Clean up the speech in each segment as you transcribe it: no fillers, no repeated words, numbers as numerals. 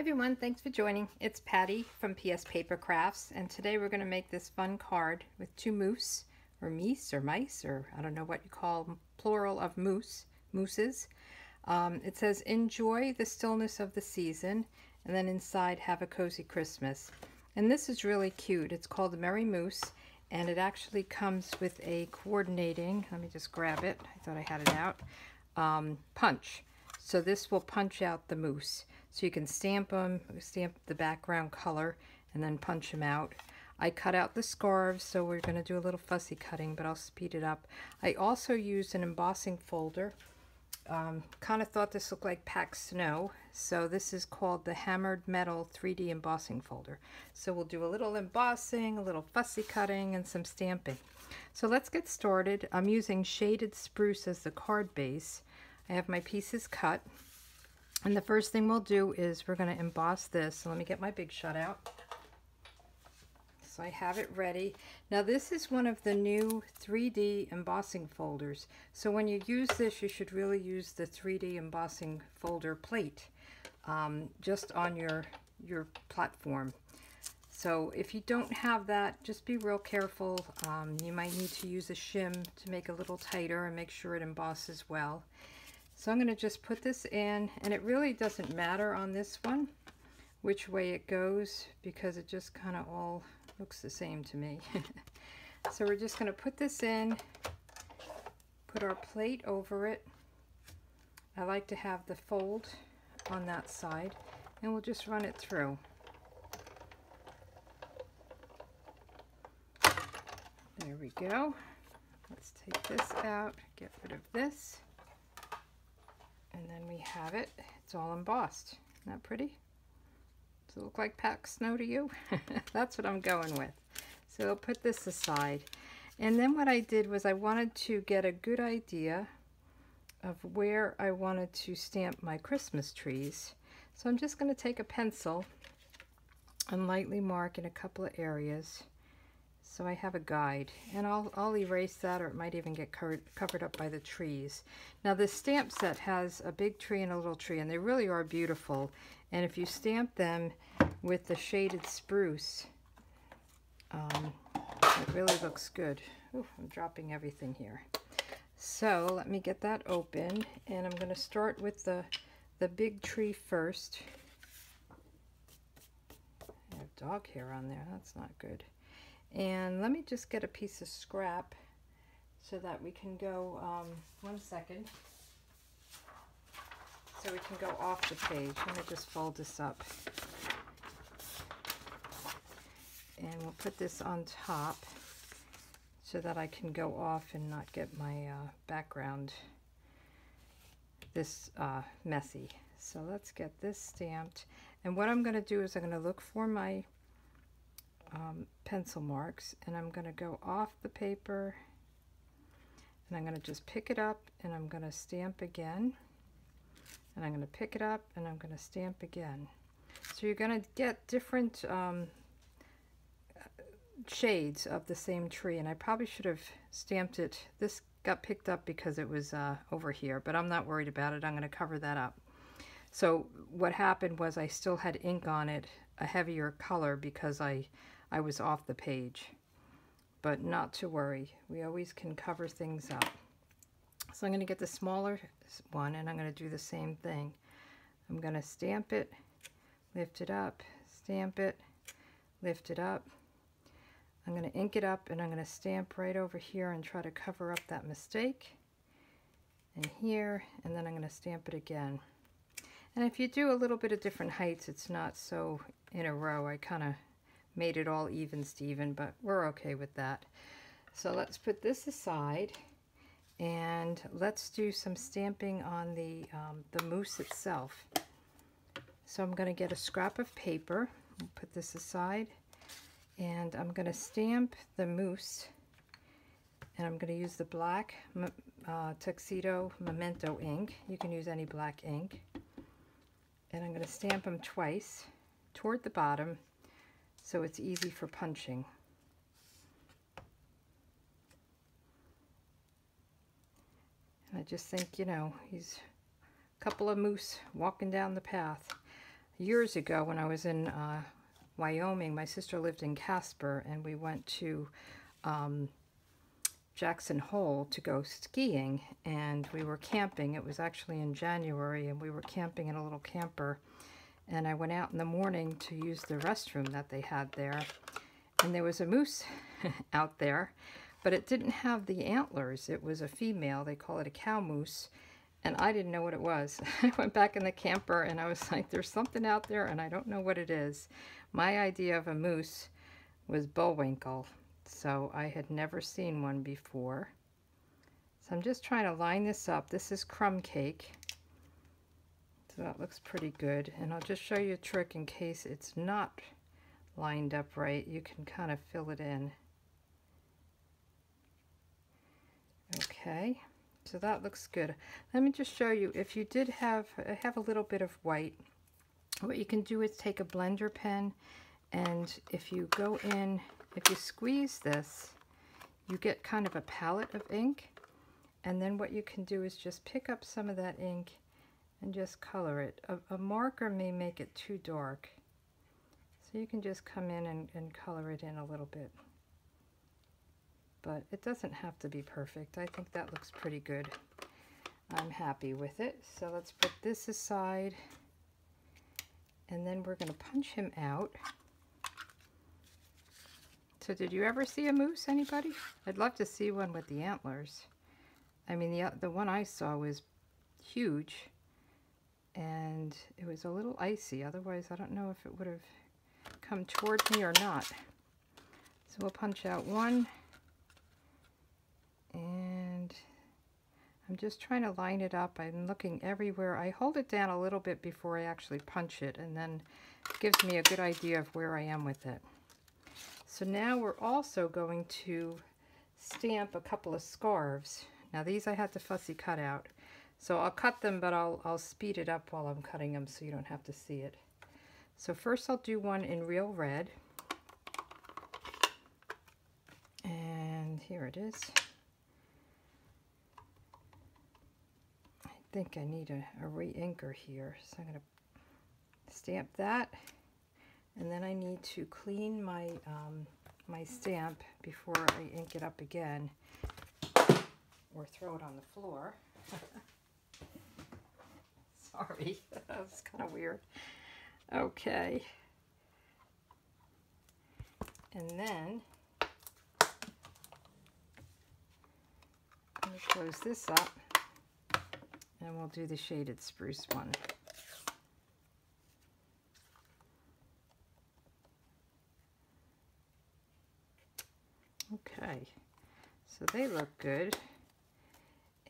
Everyone, thanks for joining. It's Patty from PS Paper Crafts, and today we're going to make this fun card with two moose, or meese, or mice, or I don't know what you call plural of mooses. It says, enjoy the stillness of the season, and then inside, have a cozy Christmas. And this is really cute. It's called the Merry Moose, and it actually comes with a coordinating, let me just grab it, I thought I had it out, punch. So this will punch out the moose. So you can stamp them, stamp the background color, and then punch them out. I cut out the scarves, so we're going to do a little fussy cutting, but I'll speed it up. I also used an embossing folder. Kind of thought this looked like packed snow, so this is called the Hammered Metal 3D Embossing Folder. So we'll do a little embossing, a little fussy cutting, and some stamping. So let's get started. I'm using shaded spruce as the card base. I have my pieces cut. And the first thing we'll do is we're going to emboss this. So let me get my big shot out. So I have it ready. Now this is one of the new 3D embossing folders. So when you use this, you should really use the 3D embossing folder plate just on your platform. So if you don't have that, just be real careful. You might need to use a shim to make it a little tighter and make sure it embosses well. So I'm going to just put this in, and it really doesn't matter on this one which way it goes because it just kind of all looks the same to me. So we're just going to put this in, put our plate over it. I like to have the fold on that side, and we'll just run it through. There we go. Let's take this out, get rid of this. And then we have it. It's all embossed. Isn't that pretty? Does it look like packed snow to you? That's what I'm going with. So I'll put this aside. And then what I did was I wanted to get a good idea of where I wanted to stamp my Christmas trees. So I'm just going to take a pencil and lightly mark in a couple of areas. So I have a guide, and I'll erase that, or it might even get covered up by the trees. Now this stamp set has a big tree and a little tree, and they really are beautiful. And if you stamp them with the shaded spruce, it really looks good. Ooh, I'm dropping everything here. So let me get that open, and I'm going to start with the big tree first. I have dog hair on there. That's not good. And let me just get a piece of scrap so that we can go, 1 second, so we can go off the page. Let me just fold this up. And we'll put this on top so that I can go off and not get my background this messy. So let's get this stamped. And what I'm going to do is I'm going to look for my pencil marks, and I'm going to go off the paper, and I'm going to just pick it up, and I'm going to stamp again, and I'm going to pick it up, and I'm going to stamp again. So you're going to get different shades of the same tree, and I probably should have stamped it. This got picked up because it was over here, but I'm not worried about it. I'm going to cover that up. So what happened was I still had ink on it, a heavier color, because I was off the page, but not to worry. We always can cover things up. So I'm going to get the smaller one, and I'm going to do the same thing. I'm going to stamp it, lift it up, stamp it, lift it up. I'm going to ink it up, and I'm going to stamp right over here and try to cover up that mistake. And here, and then I'm going to stamp it again. And if you do a little bit of different heights, it's not so in a row. I kind of made it all even Steven, but we're okay with that. So let's put this aside, and let's do some stamping on the moose itself. So I'm going to get a scrap of paper, put this aside, and I'm going to stamp the moose, and I'm going to use the black Tuxedo Memento ink. You can use any black ink. And I'm going to stamp them twice toward the bottom so it's easy for punching. And I just think, you know, he's a couple of moose walking down the path. years ago when I was in Wyoming. My sister lived in Casper, and we went to Jackson Hole to go skiing, and we were camping. It was actually in January, and we were camping in a little camper, and I went out in the morning to use the restroom that they had there, and there was a moose out there, but it didn't have the antlers. It was a female. They call it a cow moose, and I didn't know what it was. I went back in the camper, and I was like, there's something out there, and I don't know what it is. My idea of a moose was bullwinkle, so I had never seen one before. So I'm just trying to line this up. This is crumb cake, so that looks pretty good. And I'll just show you a trick in case it's not lined up right. You can kind of fill it in. Okay, so that looks good. Let me just show you, if you did have a little bit of white, what you can do is take a blender pen, and if you go in, if you squeeze this, you get kind of a palette of ink, and then what you can do is just pick up some of that ink and just color it. A marker may make it too dark, so you can just come in and color it in a little bit. But it doesn't have to be perfect. I think that looks pretty good. I'm happy with it. So let's put this aside, and then we're going to punch him out. So did you ever see a moose, anybody? I'd love to see one with the antlers. I mean, the one I saw was huge, and it was a little icy. Otherwise, I don't know if it would have come towards me or not. So we'll punch out one, and I'm just trying to line it up. I'm looking everywhere. I hold it down a little bit before I actually punch it, and then it gives me a good idea of where I am with it. So now we're also going to stamp a couple of scarves. Now these I had to fussy cut out. So I'll cut them, but I'll speed it up while I'm cutting them so you don't have to see it. So first I'll do one in real red. And here it is. I think I need a re-inker here. So I'm going to stamp that. And then I need to clean my my stamp before I ink it up again, or throw it on the floor. Sorry, that was kind of weird. Okay. And then let me close this up, and we'll do the shaded spruce one. Okay, so they look good,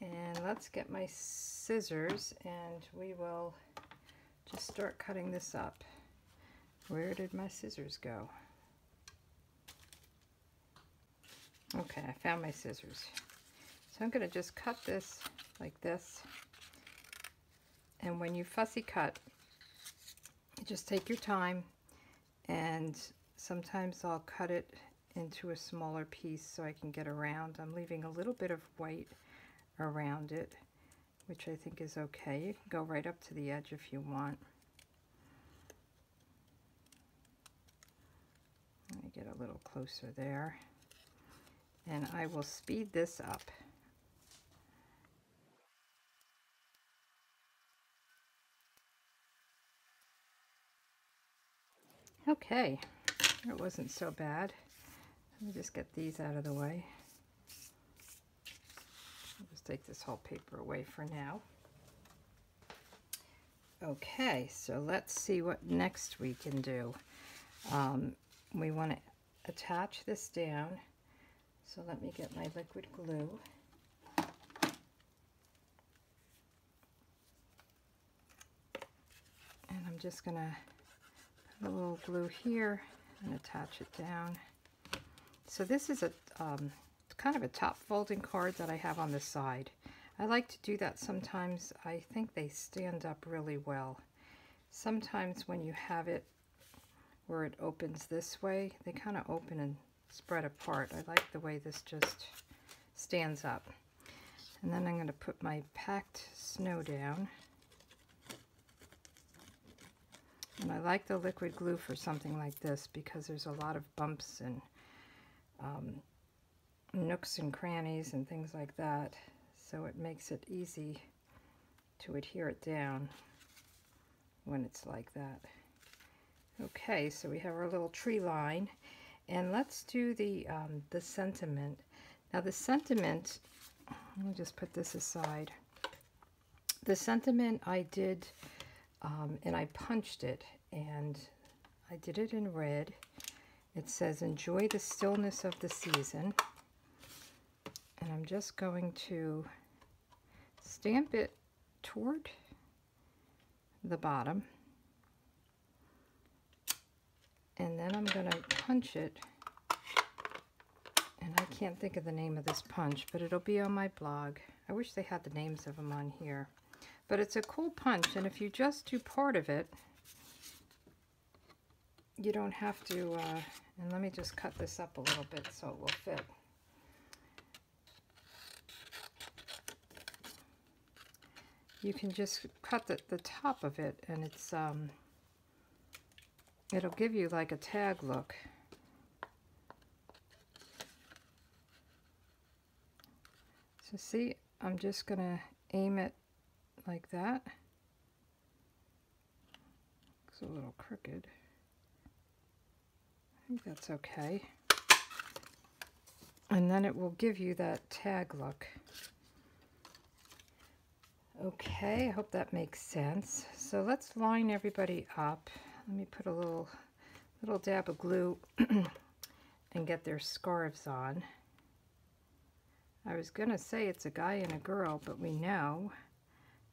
and let's get my scissors and we will just start cutting this up. Where did my scissors go? Okay, I found my scissors. So I'm going to just cut this like this, and when you fussy cut, you just take your time, and sometimes I'll cut it into a smaller piece so I can get around. I'm leaving a little bit of white around it, which I think is okay. You can go right up to the edge if you want. Let me get a little closer there, and I will speed this up. Okay, it wasn't so bad. Let me just get these out of the way. I'll just take this whole paper away for now. Okay, so let's see what next we can do. We want to attach this down, so let me get my liquid glue. And I'm just going to put a little glue here and attach it down. So this is a kind of a top folding card that I have on the side. I like to do that sometimes. I think they stand up really well. Sometimes when you have it where it opens this way, they kind of open and spread apart. I like the way this just stands up. And then I'm going to put my packed snow down. And I like the liquid glue for something like this because there's a lot of bumps and nooks and crannies and things like that. So it makes it easy to adhere it down when it's like that. Okay, so we have our little tree line, and let's do the sentiment. Now the sentiment, let me just put this aside. The sentiment I did, and I punched it, and I did it in red. It says, "Enjoy the stillness of the season." And I'm just going to stamp it toward the bottom. And then I'm going to punch it. And I can't think of the name of this punch, but it'll be on my blog. I wish they had the names of them on here. But it's a cool punch, and if you just do part of it, you don't have to, and let me just cut this up a little bit so it will fit. You can just cut the top of it, and it's it'll give you like a tag look. So see, I'm just gonna aim it like that. Looks a little crooked. I think that's okay. And then it will give you that tag look. Okay, I hope that makes sense. So let's line everybody up. Let me put a little dab of glue and get their scarves on. I was gonna say it's a guy and a girl, but we know,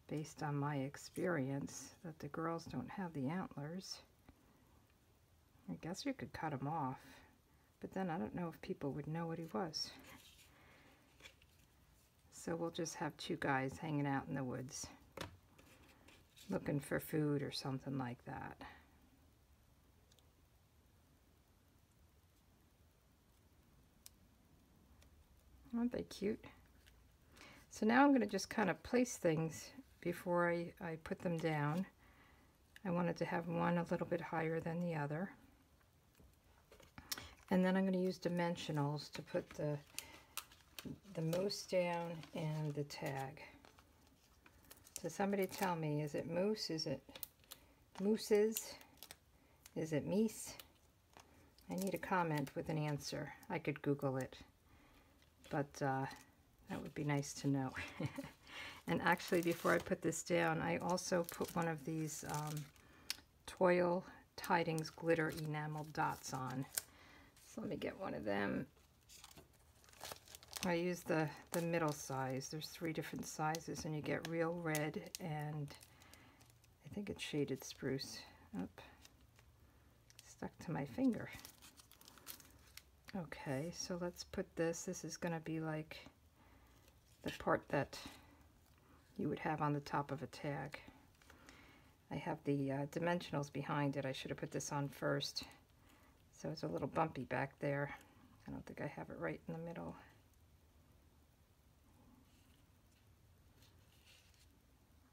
based on my experience, that the girls don't have the antlers. I guess you could cut him off, but then I don't know if people would know what he was. So we'll just have two guys hanging out in the woods, looking for food or something like that. Aren't they cute? So now I'm going to just kind of place things before I put them down. I wanted to have one a little bit higher than the other. And then I'm going to use dimensionals to put the moose down and the tag. So somebody tell me, is it moose? Is it mooses? Is it meese? I need a comment with an answer. I could Google it, but that would be nice to know. And actually, before I put this down, I also put one of these Toil Tidings glitter enamel dots on. So let me get one of them. I use the middle size. There's 3 different sizes, and you get real red and I think it's shaded spruce. Oop. Stuck to my finger. Okay, so let's put this. This is going to be like the part that you would have on the top of a tag. I have the dimensionals behind it. I should have put this on first. So it's a little bumpy back there. I don't think I have it right in the middle.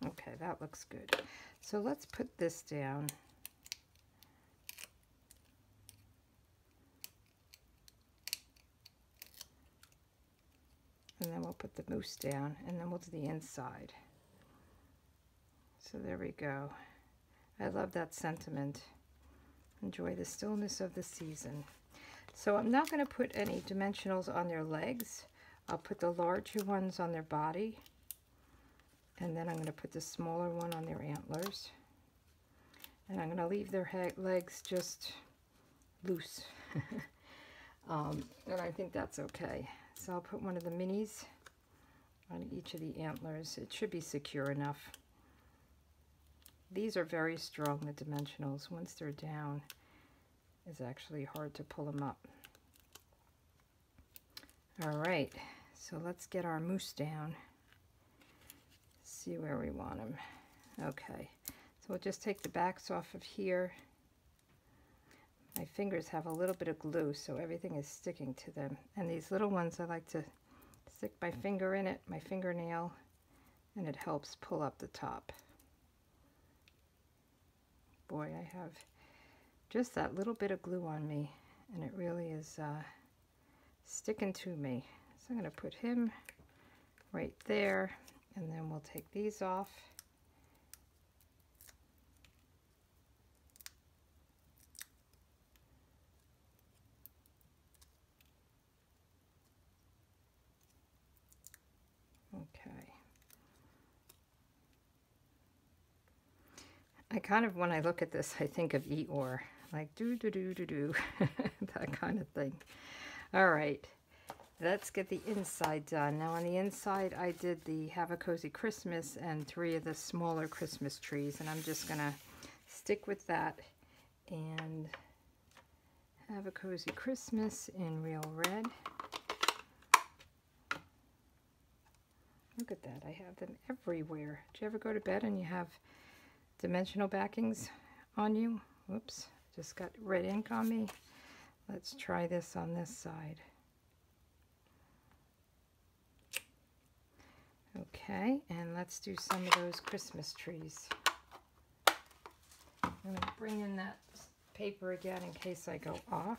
Okay, that looks good. So let's put this down. And then we'll put the moose down, and then we'll do the inside. So there we go. I love that sentiment. Enjoy the stillness of the season. So I'm not going to put any dimensionals on their legs. I'll put the larger ones on their body. And then I'm going to put the smaller one on their antlers. And I'm going to leave their legs just loose. And I think that's okay. So I'll put one of the minis on each of the antlers. It should be secure enough. These are very strong, the dimensionals. Once they're down, it's actually hard to pull them up. All right, so let's get our moose down. See where we want them. Okay, so we'll just take the backs off of here. My fingers have a little bit of glue, so everything is sticking to them. And these little ones, I like to stick my finger in it, my fingernail, and it helps pull up the top. boy, I have just that little bit of glue on me, and it really is sticking to me. So I'm going to put him right there, and then we'll take these off. Okay. I kind of, when I look at this, I think of Eeyore, like do do do do do, that kind of thing. All right, let's get the inside done. Now on the inside, I did the Have a Cozy Christmas and 3 of the smaller Christmas trees, and I'm just gonna stick with that and Have a Cozy Christmas in real red. Look at that, I have them everywhere. Did you ever go to bed and you have dimensional backings on you? Whoops, just got red ink on me. Let's try this on this side. Okay, and let's do some of those Christmas trees. I'm going to bring in that paper again in case I go off.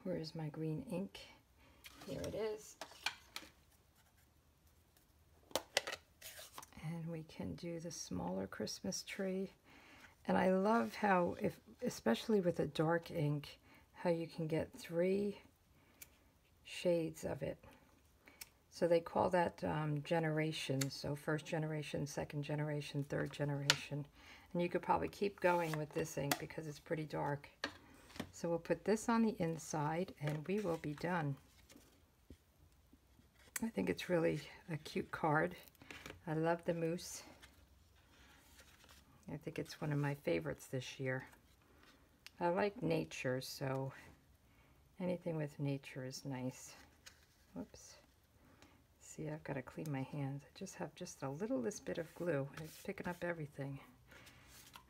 Where is my green ink? Here it is. And we can do the smaller Christmas tree. And I love how, especially with a dark ink, how you can get 3 shades of it. So they call that generations. So 1st generation, 2nd generation, 3rd generation. And you could probably keep going with this ink because it's pretty dark. So we'll put this on the inside and we will be done. I think it's really a cute card. I love the moose. I think it's one of my favorites this year. I like nature, so anything with nature is nice. Whoops. See, I've got to clean my hands. I just have just a littlest bit of glue, and it's picking up everything.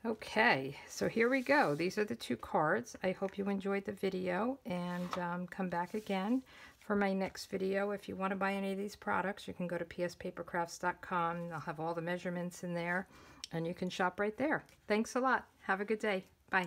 Okay, so here we go. These are the 2 cards. I hope you enjoyed the video, and come back again for my next video. If you want to buy any of these products, you can go to pspapercrafts.com. I'll have all the measurements in there, and you can shop right there. Thanks a lot. Have a good day. Bye.